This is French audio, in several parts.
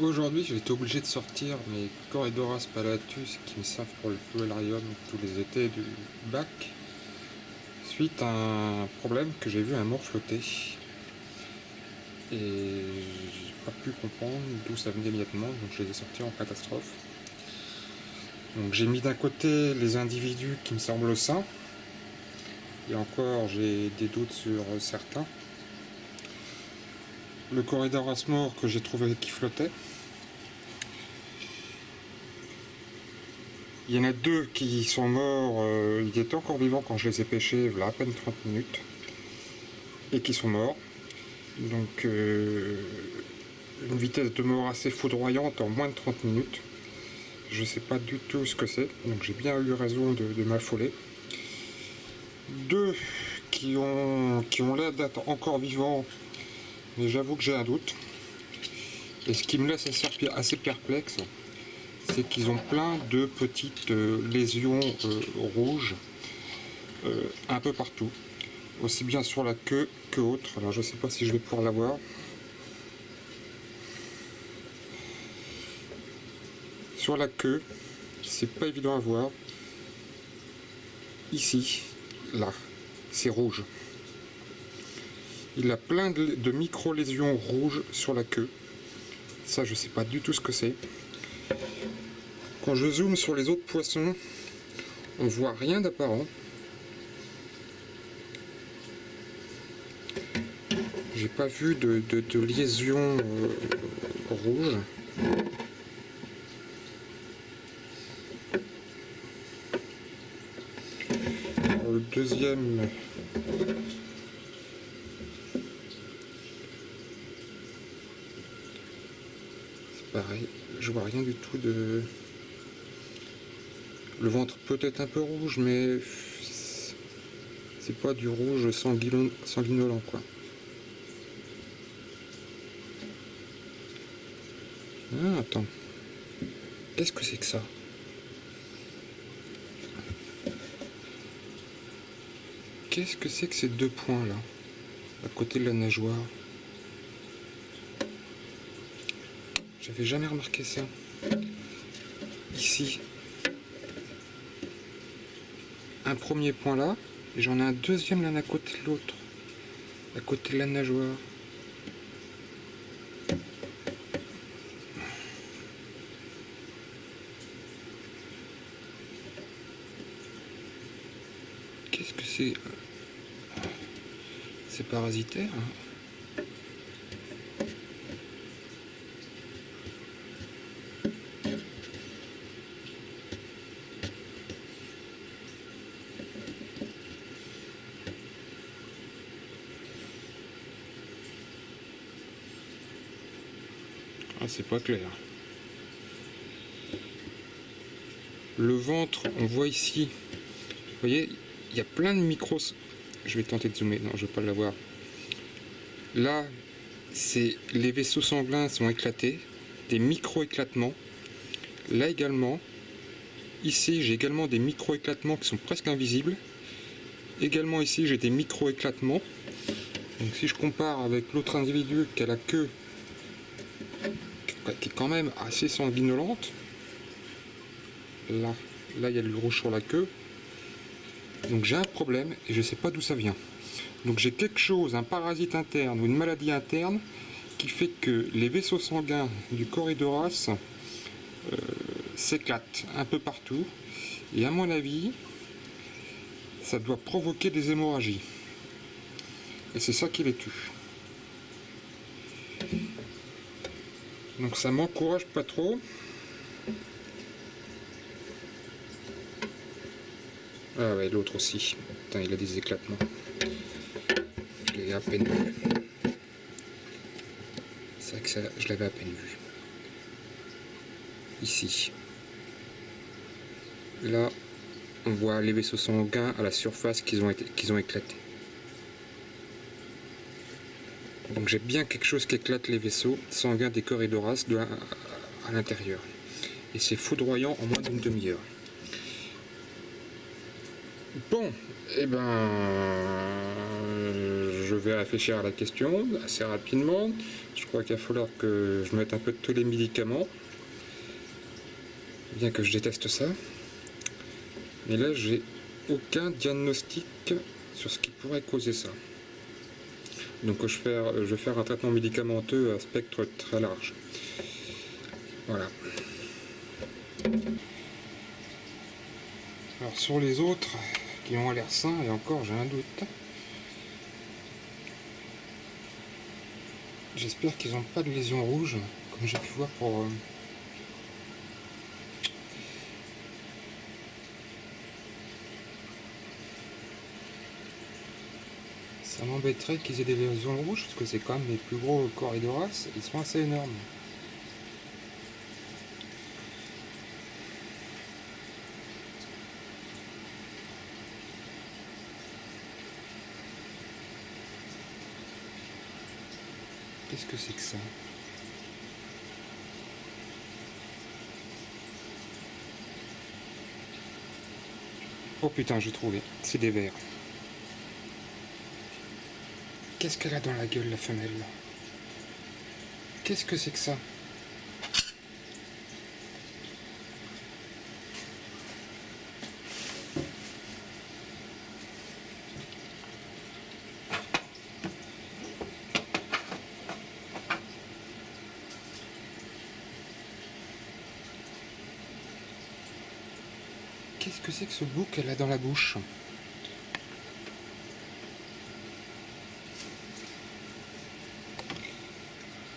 Aujourd'hui, j'ai été obligé de sortir mes Corridoras palatus qui me servent pour le poularium tous les étés du bac, suite à un problème que j'ai vu un mort flotter. Et j'ai pas pu comprendre d'où ça venait immédiatement, donc je les ai sortis en catastrophe. Donc j'ai mis d'un côté les individus qui me semblent sains, et encore j'ai des doutes sur certains. Le Corridoras mort que j'ai trouvé qui flottait. Il y en a deux qui sont morts, ils étaient encore vivants quand je les ai pêchés, voilà à peine 30 minutes, et qui sont morts. Donc une vitesse de mort assez foudroyante en moins de 30 minutes. Je ne sais pas du tout ce que c'est, donc j'ai bien eu raison de m'affoler. Deux qui ont l'air d'être encore vivants, mais j'avoue que j'ai un doute. Et ce qui me laisse assez perplexe, c'est qu'ils ont plein de petites lésions rouges un peu partout, aussi bien sur la queue que autre. Alors je sais pas si je vais pouvoir la voir. Sur la queue, c'est pas évident à voir. Ici, là, c'est rouge. Il a plein de micro-lésions rouges sur la queue. Ça, je sais pas du tout ce que c'est. Quand je zoome sur les autres poissons, on voit rien d'apparent. J'ai pas vu de lésions rouges. Alors, le deuxième, c'est pareil, je vois rien du tout de... Le ventre peut-être un peu rouge, mais c'est pas du rouge sanguinolent quoi. Ah, attends. Qu'est-ce que c'est que ça? Qu'est-ce que c'est que ces deux points là, à côté de la nageoire? J'avais jamais remarqué ça. Ici. Un premier point là, et j'en ai un deuxième l'un à côté de l'autre. À côté de la nageoire. Qu'est-ce que c'est? C'est parasitaire hein? Ah, c'est pas clair. Le ventre, on voit ici. Vous voyez, il y a plein de micros. Je vais tenter de zoomer. Non, je vais pas l'avoir. Là, les vaisseaux sanguins sont éclatés, des micro-éclatements. Là également. Ici, j'ai également des micro-éclatements qui sont presque invisibles. Également ici, j'ai des micro-éclatements. Donc si je compare avec l'autre individu qui a la queue qui est quand même assez sanguinolente, là il y a du rouge sur la queue. Donc j'ai un problème et je ne sais pas d'où ça vient. Donc j'ai quelque chose, un parasite interne ou une maladie interne qui fait que les vaisseaux sanguins du Corridoras s'éclatent un peu partout. Et à mon avis, ça doit provoquer des hémorragies. Et c'est ça qui les tue. Donc ça m'encourage pas trop. Ah ouais, l'autre aussi. Putain, il a des éclatements. Je l'ai à peine vu. C'est vrai que ça, je l'avais à peine vu. Ici. Là, on voit les vaisseaux sanguins à la surface qu'ils ont éclaté. Donc j'ai bien quelque chose qui éclate les vaisseaux sanguins des Corridoras à l'intérieur. Et c'est foudroyant en moins d'une demi-heure. Bon, eh ben, je vais réfléchir à la question assez rapidement. Je crois qu'il va falloir que je mette un peu de tous les médicaments. Bien que je déteste ça. Mais là, j'ai aucun diagnostic sur ce qui pourrait causer ça. Donc je vais faire un traitement médicamenteux à spectre très large. Voilà. Alors sur les autres qui ont l'air sains, et encore j'ai un doute. J'espère qu'ils n'ont pas de lésions rouges, comme j'ai pu voir pour... Ça m'embêterait qu'ils aient des lésions rouges, parce que c'est quand même les plus gros Corydoras, ils sont assez énormes. Qu'est-ce que c'est que ça? Oh putain, j'ai trouvé. C'est des vers. Qu'est-ce qu'elle a dans la gueule, la femelle? Qu'est-ce que c'est que ça? Qu'est-ce que c'est que ce bout qu'elle a dans la bouche?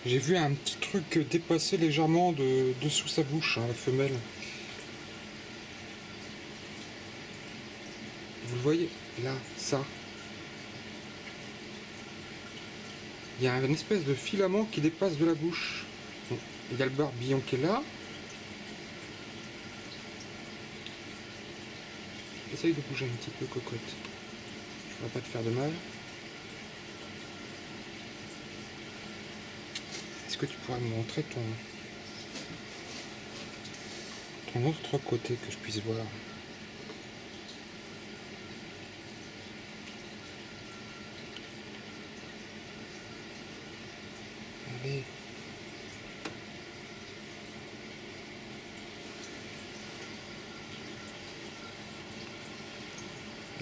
J'ai vu un petit truc dépasser légèrement dessous sa bouche, hein, la femelle. Vous le voyez? Là, ça. Il y a une espèce de filament qui dépasse de la bouche. Bon, il y a le barbillon qui est là. Essaye de bouger un petit peu, cocotte. Je ne vais pas te faire de mal. Est-ce que tu pourrais me montrer ton autre côté que je puisse voir? Allez.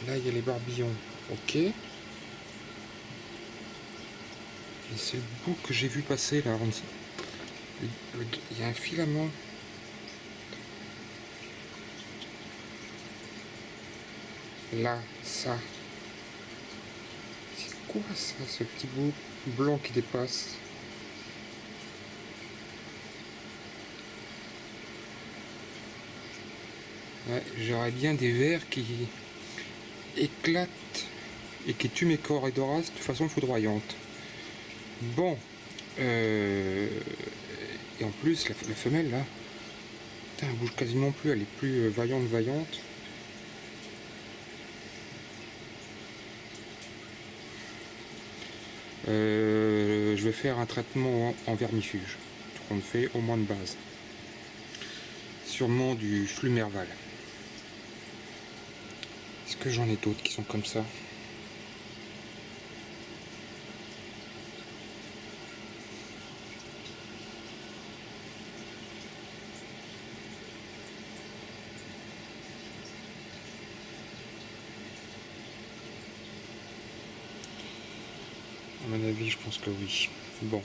Là, il y a les barbillons. Ok. Et c'est le bout que j'ai vu passer là. Il y a un filament. Là, ça. C'est quoi ça, ce petit bout blanc qui dépasse? Ouais, j'aurais bien des vers qui éclatent et qui tuent mes Corydoras de façon foudroyante. Bon. Et en plus, la femelle là, putain, elle bouge quasiment plus, elle est plus vaillante. Je vais faire un traitement en vermifuge qu'on fait au moins de base. Sûrement du Flumerval. Est-ce que j'en ai d'autres qui sont comme ça? À mon avis, je pense que oui. Bon.